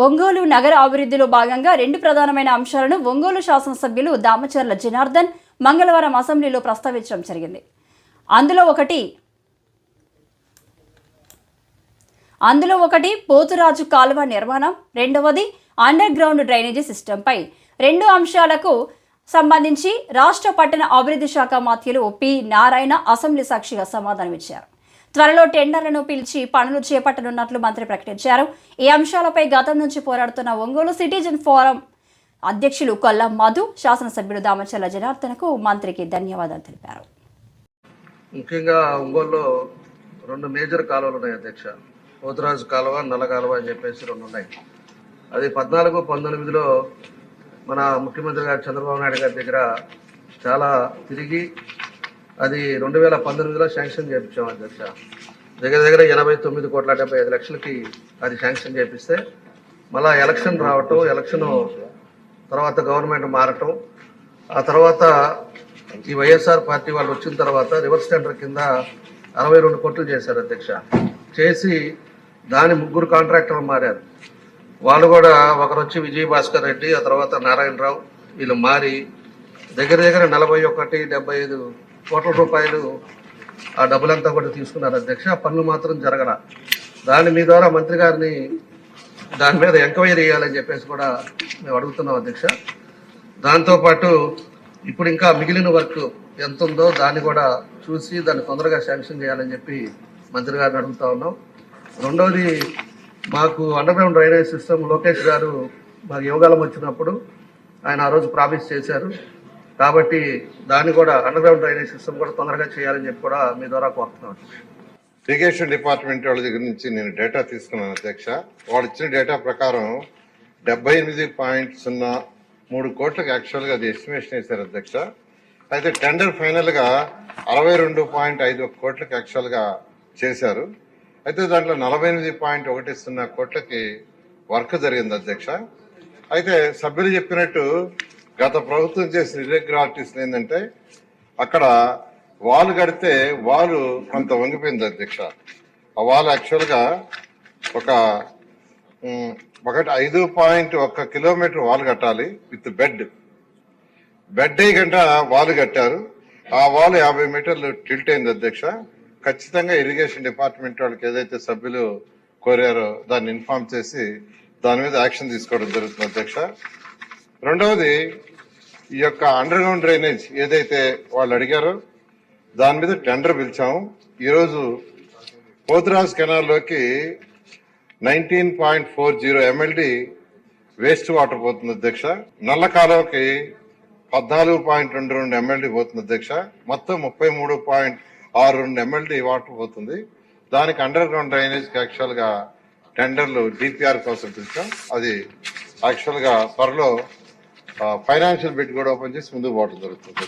ఒంగోలు నగర అభివృద్ధిలో భాగంగా రెండు ప్రధానమైన అంశాలను ఒంగోలు శాసనసభ్యులు దామచర్ల జనార్దన్ మంగళవారం అసెంబ్లీలో ప్రస్తావించడం జరిగింది. అందులో ఒకటి పోతురాజు కాలువ నిర్మాణం, రెండవది అండర్ గ్రౌండ్ డ్రైనేజీ సిస్టంపై. రెండు అంశాలకు సంబంధించి రాష్ట్ర పట్టణ అభివృద్ధి శాఖ మంత్రులు పి నారాయణ అసెంబ్లీ సాక్షిగా సమాధానమిచ్చారు. త్వరలో టెండర్లను పిలిచి పనులు చేపట్టనున్నట్లు మంత్రి ప్రకటించారు. ఈ అంశాలపై గతం నుంచి పోరాడుతున్న ఒంగోలు సిటిజన్ ఫోరం అధ్యక్షులు కొల్లా మధు శాసనసభ్యుడు దామచర్ల జనార్దన్కు మంత్రికి ధన్యవాదాలు తెలిపారు. ముఖ్యంగా ఒంగోలులో రెండు మేజర్ కాలువలు ఉన్నాయి అధ్యక్ష. పోతురాజు కాలువ, నల్ల కాలువ అని చెప్పేసి రెండు ఉన్నాయి. అది 14-19లో మన ముఖ్యమంత్రి గారు చంద్రబాబు నాయుడు గారి దగ్గర చాలా తిరిగి అది 2019లో శాంక్షన్ చేయించాం అధ్యక్ష. దగ్గర 89,75 లక్షలకి అది శాంక్షన్ చేపిస్తే మళ్ళా ఎలక్షన్ రావటం, ఎలక్షన్ తర్వాత గవర్నమెంట్ మారటం, ఆ తర్వాత ఈ వైఎస్ఆర్ పార్టీ వాళ్ళు వచ్చిన తర్వాత రివర్స్ టెండర్ కింద 62 కోట్లు చేశారు అధ్యక్ష. చేసి దాని 3 కాంట్రాక్టర్లు మారారు. వాళ్ళు కూడా ఒకరు వచ్చి విజయభాస్కర్ రెడ్డి, ఆ తర్వాత నారాయణరావు, వీళ్ళు మారి దగ్గర 41-75 కోట్ల రూపాయలు ఆ డబ్బులంతా కూడా తీసుకున్నారు అధ్యక్ష. ఆ పనులు మాత్రం జరగల. మీ ద్వారా మంత్రి గారిని దాని మీద ఎంక్వైరీ చేయాలని చెప్పేసి కూడా మేము అడుగుతున్నాం అధ్యక్ష. దాంతోపాటు ఇప్పుడు ఇంకా మిగిలిన వర్క్ ఎంత ఉందో దాన్ని కూడా చూసి దాన్ని తొందరగా శాంక్షన్ చేయాలని చెప్పి మంత్రి గారిని అడుగుతా ఉన్నాం. రెండోది, మాకు under ground drainage system Lokesh గారు మాకు యోగాలం వచ్చినప్పుడు ఆయన ఆ రోజు ప్రామిస్ చేశారు. కాబట్టి దాన్ని కూడా అండర్ గ్రౌండ్ డ్రైనేజ్ సిస్టమ్ కూడా తొందరగా చేయాలని చెప్పి కూడా మీ ద్వారా కోరుతున్నాం. ఇరిగేషన్ డిపార్ట్మెంట్ వాళ్ళ దగ్గర నుంచి నేను డేటా తీసుకున్నాను అధ్యక్ష. వాళ్ళు ఇచ్చిన డేటా ప్రకారం 78.03 కోట్లకు యాక్చువల్గా అది ఎస్టిమేషన్ వేశారు అధ్యక్ష. అయితే టెండర్ ఫైనల్ గా 62.51 కోట్లకు యాక్చువల్గా చేశారు. అయితే దాంట్లో 48.10 కోట్లకి వర్క్ జరిగింది అధ్యక్ష. అయితే సభ్యులు చెప్పినట్టు గత ప్రభుత్వం చేసిన ఇర్రెగ్యులారిటీస్ ఏంటంటే అక్కడ వాల్ కడితే వాలు కొంత వంగిపోయింది అధ్యక్ష. ఆ వాల్ యాక్చువల్గా ఒక 5.1 కిలోమీటర్ వాల్ కట్టాలి విత్ బెడ్ గంట వాల్ కట్టారు. ఆ వాల్ 50 మీటర్లు టిల్ట్ అయింది అధ్యక్ష. ఖచ్చితంగా ఇరిగేషన్ డిపార్ట్మెంట్ వాళ్ళకి ఏదైతే సభ్యులు కోరారో దాన్ని ఇన్ఫార్మ్ చేసి దాని మీద యాక్షన్ తీసుకోవడం జరుగుతుంది అధ్యక్ష. రెండవది, ఈ యొక్క అండర్ గ్రౌండ్ డ్రైనేజ్ ఏదైతే వాళ్ళు అడిగారో దాని మీద టెండర్ పిలిచాము. ఈరోజు పోతురాజ్ కెనాల్లోకి 19.40 MLD వేస్ట్ వాటర్ పోతుంది అధ్యక్ష. నల్ల కాలువకి 14.22 MLD పోతుంది అధ్యక్ష. మొత్తం 33.62 MLD వాటర్ పోతుంది. దానికి అండర్ గ్రౌండ్ డ్రైనేజ్ కి యాక్చువల్ గా టెండర్లు డిపిఆర్ కోసం పిలిచాం. అది యాక్చువల్ గా త్వరలో ఫైనాన్షియల్ బిడ్ కూడా ఓపెన్ చేసి ముందుకు పోవడం జరుగుతుంది.